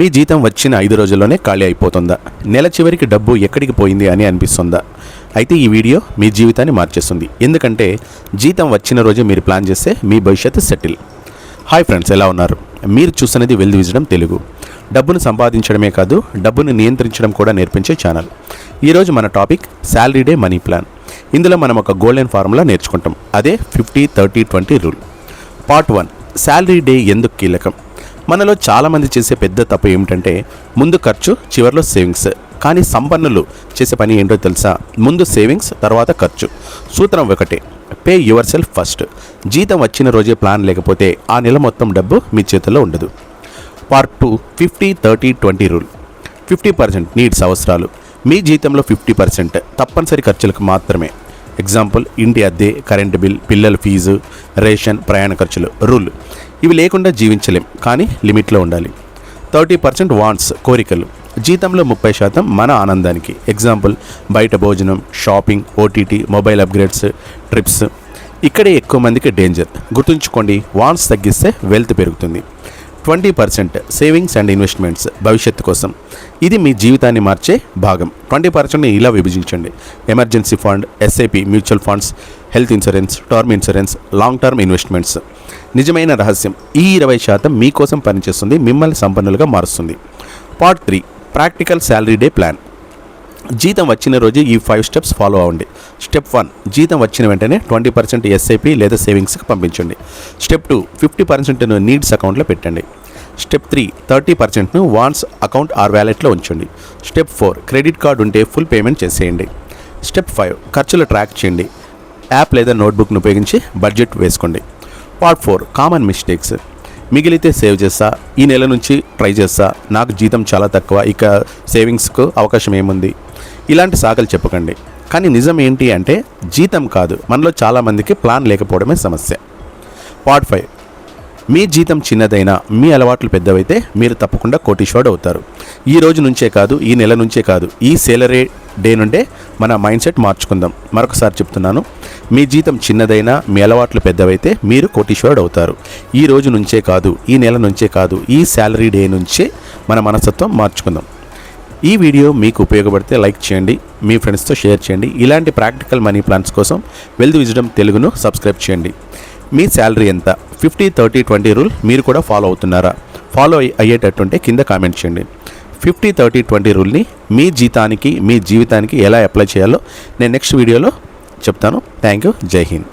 మీ జీతం వచ్చిన 5 రోజుల్లోనే ఖాళీ అయిపోతుందా? నెల చివరికి డబ్బు ఎక్కడికి పోయింది అని అనిపిస్తుందా? అయితే ఈ వీడియో మీ జీవితాన్ని మార్చేస్తుంది. ఎందుకంటే జీతం వచ్చిన రోజే మీరు ప్లాన్ చేస్తే మీ భవిష్యత్తు సెటిల్. హాయ్ ఫ్రెండ్స్, ఎలా ఉన్నారు? మీరు చూస్తున్నది వెల్త్ విజ్డమ్ తెలుగు. డబ్బును సంపాదించడమే కాదు, డబ్బును నియంత్రించడం కూడా నేర్పించే ఛానల్. ఈరోజు మన topic salary day money plan. ఇందులో మనం ఒక గోల్డెన్ ఫార్ములా నేర్చుకుంటాం. అదే 50-30-20 రూల్. పార్ట్ 1, శాలరీ డే ఎందుకు కీలకం? మనలో చాలామంది చేసే పెద్ద తప్పు ఏమిటంటే ముందు ఖర్చు, చివరిలో సేవింగ్స్. కానీ సంపన్నులు చేసే పని ఏంటో తెలుసా? ముందు సేవింగ్స్, తర్వాత ఖర్చు. సూత్రం ఒకటే, పే యువర్ సెల్ఫ్ ఫస్ట్. జీతం వచ్చిన రోజే ప్లాన్ లేకపోతే ఆ నెల మొత్తం డబ్బు మీ చేతుల్లో ఉండదు. Part 2, 50-30-20 rule. 50% నీడ్స్, అవసరాలు. మీ జీతంలో 50% తప్పనిసరి ఖర్చులకు మాత్రమే. ఎగ్జాంపుల్, ఇంటి అద్దె, కరెంటు బిల్, పిల్లల ఫీజు, రేషన్, ప్రయాణ ఖర్చులు. రూల్, ఇవి లేకుండా జీవించలేం, కానీ లిమిట్లో ఉండాలి. 30% వాంట్స్, కోరికలు. జీతంలో 30% మన ఆనందానికి. ఎగ్జాంపుల్, బయట భోజనం, shopping, OTT, mobile upgrades, trips. ఇక్కడే ఎక్కువ మందికి డేంజర్. గుర్తుంచుకోండి, వాంట్స్ తగ్గిస్తే వెల్త్ పెరుగుతుంది. 20% సేవింగ్స్ అండ్ ఇన్వెస్ట్మెంట్స్, భవిష్యత్తు కోసం. ఇది మీ జీవితాన్ని మార్చే భాగం. 20%ని ఇలా విభజించండి: emergency fund, SIP, mutual funds, health insurance, term insurance, long term investments. నిజమైన రహస్యం, ఈ 20% మీకోసం పనిచేస్తుంది, మిమ్మల్ని సంపన్నులుగా మారుస్తుంది. Part 3, practical salary day plan. జీతం వచ్చిన రోజు ఈ 5 స్టెప్స్ ఫాలో అవ్వండి. స్టెప్ 1, జీతం వచ్చిన వెంటనే 20% ఎస్ఐపి లేదా సేవింగ్స్కి పంపించండి. స్టెప్ 2, 50%ను నీడ్స్ అకౌంట్లో పెట్టండి. స్టెప్ 3, 30%ను వాంట్స్ అకౌంట్ ఆర్ వ్యాలెట్లో ఉంచండి. స్టెప్ 4, క్రెడిట్ కార్డు ఉంటే ఫుల్ పేమెంట్ చేసేయండి. స్టెప్ 5, ఖర్చులు ట్రాక్ చేయండి. యాప్ లేదా నోట్బుక్ను ఉపయోగించి బడ్జెట్ వేసుకోండి. Part 4, common mistakes. మిగిలితే సేవ్ చేస్తా, ఈ నెల నుంచి ట్రై చేస్తా, నాకు జీతం చాలా తక్కువ, ఇక సేవింగ్స్కు అవకాశం ఏముంది, ఇలాంటి సాకులు చెప్పకండి. కానీ నిజం ఏంటి అంటే జీతం కాదు, మనలో చాలామందికి ప్లాన్ లేకపోవడమే సమస్య. పార్ట్ 5, మీ జీతం చిన్నదైనా మీ అలవాట్లు పెద్దవైతే మీరు తప్పకుండా కోటీశ్వరుడు అవుతారు. ఈ రోజు నుంచే కాదు, ఈ నెల నుంచే కాదు, ఈ శాలరీ డే నుండే మన మైండ్ సెట్ మార్చుకుందాం. మరొకసారి చెప్తున్నాను, మీ జీతం చిన్నదైనా మీ అలవాట్లు పెద్దవైతే మీరు కోటీశ్వరుడు అవుతారు. ఈ రోజు నుంచే కాదు, ఈ నెల నుంచే కాదు, ఈ శాలరీ డే నుంచే మన మనస్తత్వం మార్చుకుందాం. ఈ వీడియో మీకు ఉపయోగపడితే లైక్ చేయండి, మీ ఫ్రెండ్స్తో షేర్ చేయండి. ఇలాంటి ప్రాక్టికల్ మనీ ప్లాన్స్ కోసం వెల్త్ విజ్డమ్ తెలుగును సబ్స్క్రైబ్ చేయండి. మీ శాలరీ ఎంత? 50-30-20 రూల్ మీరు కూడా ఫాలో అవుతున్నారా? ఫాలో అయ్యేటట్టుంటే కింద కామెంట్ చేయండి. 50-30-20 రూల్ని మీ జీతానికి, మీ జీవితానికి ఎలా అప్లై చేయాలో నేను నెక్స్ట్ వీడియోలో చెప్తాను. Thank you. జై హింద్.